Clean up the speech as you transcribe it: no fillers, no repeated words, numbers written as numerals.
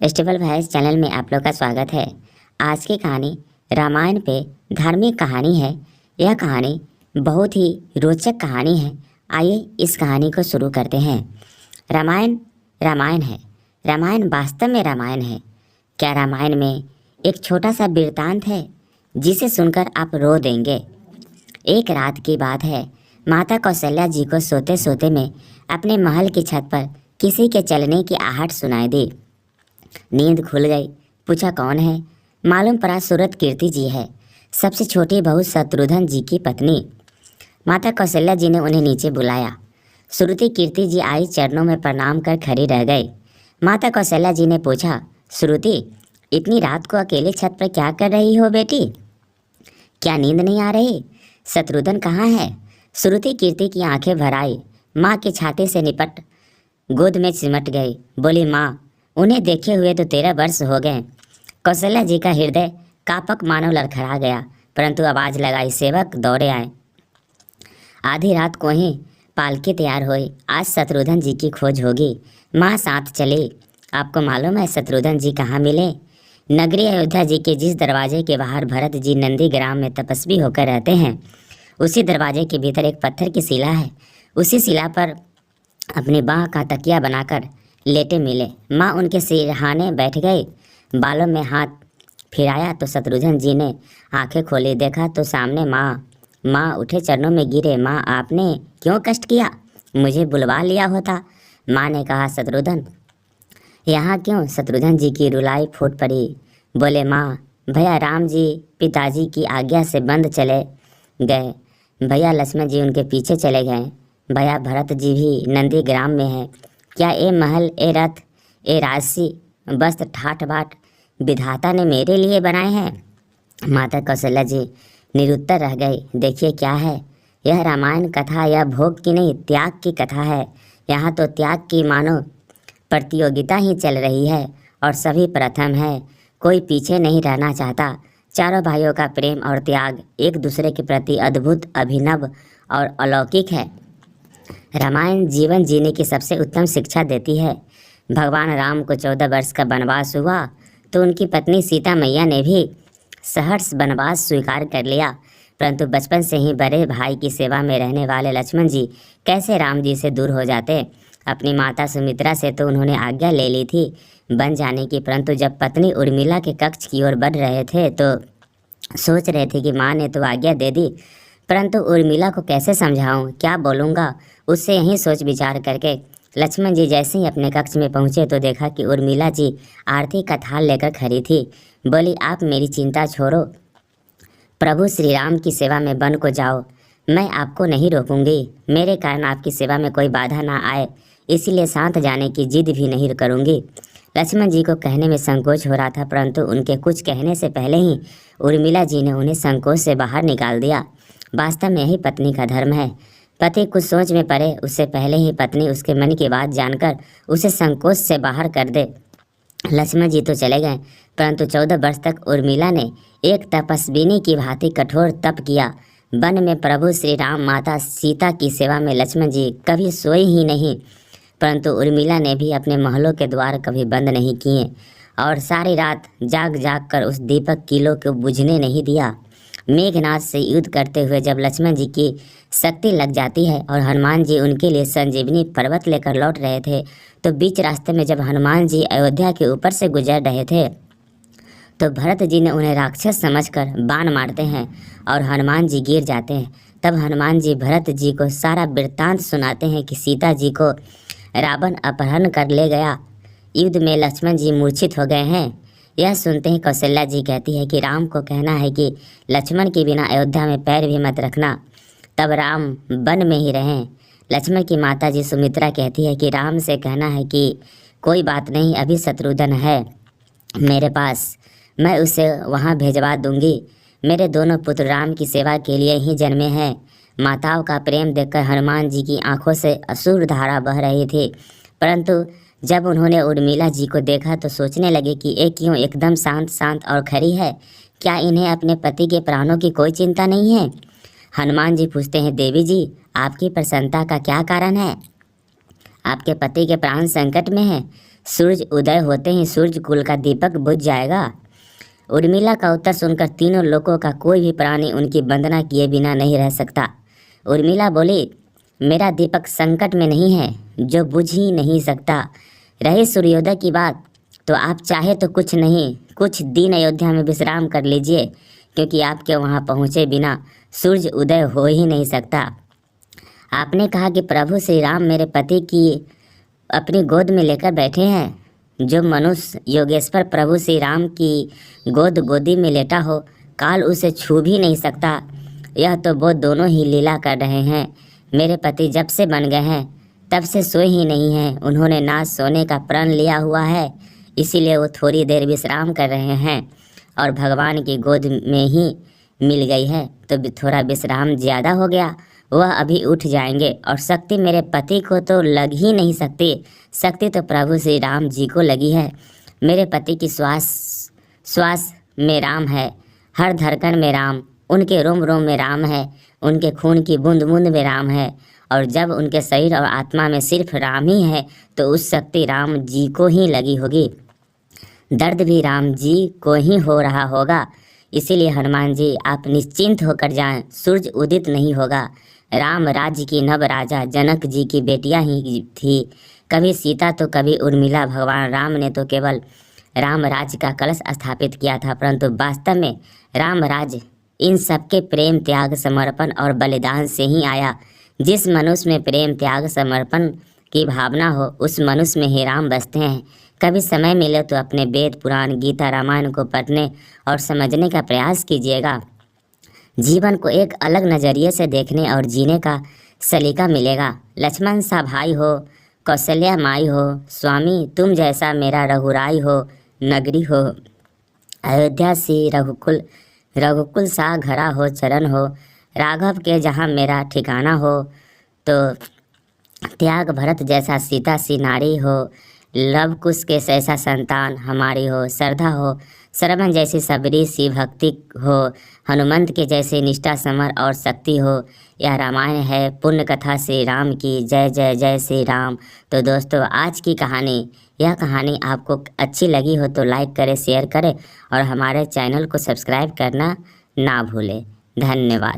Festival voice channel में आप लोग का स्वागत है। आज की कहानी रामायण पे धार्मिक कहानी है। यह कहानी बहुत ही रोचक कहानी है। आइए इस कहानी को शुरू करते हैं। रामायण रामायण है। रामायण वास्तव में रामायण है। क्या रामायण में एक छोटा सा वृत्तांत है जिसे सुनकर आप रो देंगे। एक रात की बात है। माता कौशल्या जी को सोते सोते में अपने महल की छत पर किसी के चलने की आहट सुनाई दी। नींद खुल गई। पूछा कौन है। मालूम पड़ा सूरत कीर्ति जी है, सबसे छोटी बहू शत्रुघ्न जी की पत्नी। माता कौशल्या जी ने उन्हें नीचे बुलाया। श्रुति कीर्ति जी आई, चरणों में प्रणाम कर खड़ी रह गई। माता कौशल्या जी ने पूछा, श्रुति इतनी रात को अकेले छत पर क्या कर रही हो बेटी? क्या नींद नहीं आ रही? शत्रुघ्न कहाँ है? श्रुति कीर्ति की आंखें भर आई। माँ के छाते से निपट गोद में सिमट गई। बोली, माँ उन्हें देखे हुए तो 13 वर्ष हो गए। कौशल्या जी का हृदय कापक मानो लड़खड़ा गया, परंतु आवाज़ लगाई, सेवक दौड़े आए। आधी रात को ही पालकी तैयार हुई। आज शत्रुघ्न जी की खोज होगी। माँ साथ चली। आपको मालूम है शत्रुघ्न जी कहाँ मिले? नगरी अयोध्या जी के जिस दरवाजे के बाहर भरत जी नंदी ग्राम में तपस्वी होकर रहते हैं, उसी दरवाजे के भीतर एक पत्थर की शिला है। उसी शिला पर अपनी बाह का तकिया बनाकर लेटे मिले। माँ उनके सिरहाने बैठ गई। बालों में हाथ फिराया तो शत्रुघ्न जी ने आंखें खोली। देखा तो सामने माँ उठे, चरणों में गिरे। माँ आपने क्यों कष्ट किया? मुझे बुलवा लिया होता। माँ ने कहा, शत्रुघ्न यहाँ क्यों? शत्रुघ्न जी की रुलाई फूट पड़ी। बोले, माँ भैया राम जी पिताजी की आज्ञा से बंद चले गए। भैया लक्ष्मण जी उनके पीछे चले गए। भैया भरत जी भी नंदी ग्राम में है। क्या ए महल, ए रथ, ए राशि, वस्त्र ठाठ बाट विधाता ने मेरे लिए बनाए हैं? माता कौशल्या जी निरुत्तर रह गई। देखिए क्या है, यह रामायण कथा यह भोग की नहीं, त्याग की कथा है। यहाँ तो त्याग की मानो प्रतियोगिता ही चल रही है और सभी प्रथम है। कोई पीछे नहीं रहना चाहता। चारों भाइयों का प्रेम और त्याग एक दूसरे के प्रति अद्भुत, अभिनव और अलौकिक है। रामायण जीवन जीने की सबसे उत्तम शिक्षा देती है। भगवान राम को 14 वर्ष का वनवास हुआ तो उनकी पत्नी सीता मैया ने भी सहर्ष वनवास स्वीकार कर लिया, परंतु बचपन से ही बड़े भाई की सेवा में रहने वाले लक्ष्मण जी कैसे राम जी से दूर हो जाते? अपनी माता सुमित्रा से तो उन्होंने आज्ञा ले ली थी बन जाने की, परंतु जब पत्नी उर्मिला के कक्ष की ओर बढ़ रहे थे तो सोच रहे थे कि माँ ने तो आज्ञा दे दी, परंतु उर्मिला को कैसे समझाऊं, क्या बोलूँगा? उससे यही सोच विचार करके लक्ष्मण जी जैसे ही अपने कक्ष में पहुँचे तो देखा कि उर्मिला जी आरती का थाल लेकर खड़ी थी। बोली, आप मेरी चिंता छोड़ो, प्रभु श्री राम की सेवा में वन को जाओ। मैं आपको नहीं रोकूंगी। मेरे कारण आपकी सेवा में कोई बाधा ना आए, इसीलिए साथ जाने की जिद भी नहीं करूंगी। लक्ष्मण जी को कहने में संकोच हो रहा था, परंतु उनके कुछ कहने से पहले ही उर्मिला जी ने उन्हें संकोच से बाहर निकाल दिया। वास्तव में यही पत्नी का धर्म है। पति कुछ सोच में पड़े उससे पहले ही पत्नी उसके मन की बात जानकर उसे संकोच से बाहर कर दे। लक्ष्मण जी तो चले गए, परंतु 14 वर्ष तक उर्मिला ने एक तपस्विनी की भांति कठोर तप किया। वन में प्रभु श्री राम माता सीता की सेवा में लक्ष्मण जी कभी सोए ही नहीं, परंतु उर्मिला ने भी अपने महलों के द्वार कभी बंद नहीं किए और सारी रात जाग जाग कर उस दीपक किलो को बुझने नहीं दिया। मेघनाथ से युद्ध करते हुए जब लक्ष्मण जी की शक्ति लग जाती है और हनुमान जी उनके लिए संजीवनी पर्वत लेकर लौट रहे थे, तो बीच रास्ते में जब हनुमान जी अयोध्या के ऊपर से गुजर रहे थे तो भरत जी ने उन्हें राक्षस समझकर बाण मारते हैं और हनुमान जी गिर जाते हैं। तब हनुमान जी भरत जी को सारा वृत्तांत सुनाते हैं कि सीता जी को रावण अपहरण कर ले गया, युद्ध में लक्ष्मण जी मूर्छित हो गए हैं। यह सुनते ही कौशल्या जी कहती है कि राम को कहना है कि लक्ष्मण के बिना अयोध्या में पैर भी मत रखना, तब राम वन में ही रहें। लक्ष्मण की माता जी सुमित्रा कहती है कि राम से कहना है कि कोई बात नहीं, अभी शत्रुघ्न है मेरे पास, मैं उसे वहाँ भेजवा दूंगी। मेरे दोनों पुत्र राम की सेवा के लिए ही जन्मे हैं। माताओं का प्रेम देखकर हनुमान जी की आंखों से अश्रु धारा बह रही थी, परंतु जब उन्होंने उर्मिला जी को देखा तो सोचने लगे कि ये क्यों एकदम शांत शांत और खड़ी है? क्या इन्हें अपने पति के प्राणों की कोई चिंता नहीं है? हनुमान जी पूछते हैं, देवी जी आपकी प्रसन्नता का क्या कारण है? आपके पति के प्राण संकट में हैं। सूरज उदय होते ही सूर्य कुल का दीपक बुझ जाएगा। उर्मिला का उत्तर सुनकर तीनों लोगों का कोई भी प्राणी उनकी वंदना किए बिना नहीं रह सकता। उर्मिला बोली, मेरा दीपक संकट में नहीं है जो बुझ ही नहीं सकता। रही सूर्योदय की बात, तो आप चाहे तो कुछ नहीं, कुछ दिन अयोध्या में विश्राम कर लीजिए, क्योंकि आपके वहाँ पहुँचे बिना सूर्य उदय हो ही नहीं सकता। आपने कहा कि प्रभु श्री राम मेरे पति की अपनी गोद में लेकर बैठे हैं। जो मनुष्य योगेश्वर प्रभु श्री राम की गोदी में लेटा हो, काल उसे छू भी नहीं सकता। यह तो वो दोनों ही लीला कर रहे हैं। मेरे पति जब से बन गए हैं तब से सोए ही नहीं हैं। उन्होंने ना सोने का प्रण लिया हुआ है, इसीलिए वो थोड़ी देर विश्राम कर रहे हैं और भगवान की गोद में ही मिल गई है तो थोड़ा विश्राम ज़्यादा हो गया। वह अभी उठ जाएंगे और शक्ति मेरे पति को तो लग ही नहीं सकती। शक्ति तो प्रभु श्री राम जी को लगी है। मेरे पति की श्वास में राम है, हर धड़कन में राम, उनके रोम रोम में राम है, उनके खून की बूंद बूंद में राम है। और जब उनके शरीर और आत्मा में सिर्फ राम ही है तो उस शक्ति राम जी को ही लगी होगी। दर्द भी राम जी को ही हो रहा होगा। इसीलिए हनुमान जी आप निश्चिंत होकर जाएं, सूरज उदित नहीं होगा। राम राज्य की नव राजा जनक जी की बेटियां ही थी, कभी सीता तो कभी उर्मिला। भगवान राम ने तो केवल राम राज्य का कलश स्थापित किया था, परंतु वास्तव में राम राज्य इन सबके प्रेम, त्याग, समर्पण और बलिदान से ही आया। जिस मनुष्य में प्रेम, त्याग, समर्पण की भावना हो उस मनुष्य में ही राम बसते हैं। कभी समय मिले तो अपने वेद, पुराण, गीता, रामायण को पढ़ने और समझने का प्रयास कीजिएगा। जीवन को एक अलग नज़रिए से देखने और जीने का सलीका मिलेगा। लक्ष्मण सा भाई हो, कौशल्या माई हो, स्वामी तुम जैसा मेरा रघुराई हो, नगरी हो अयोध्या सी, रघुकुल सा घरा हो, चरण हो राघव के जहाँ मेरा ठिकाना हो। तो त्याग भरत जैसा सीता सी नारी हो, लव कुश के जैसा संतान हमारी हो, श्रद्धा हो श्रवण जैसी सबरी सी भक्ति हो, हनुमंत के जैसे निष्ठा, समर और शक्ति हो। यह रामायण है, पुण्य कथा श्री राम की। जय जय जय श्री राम। तो दोस्तों आज की यह कहानी आपको अच्छी लगी हो तो लाइक करें, शेयर करें और हमारे चैनल को सब्सक्राइब करना ना भूलें। धन्यवाद।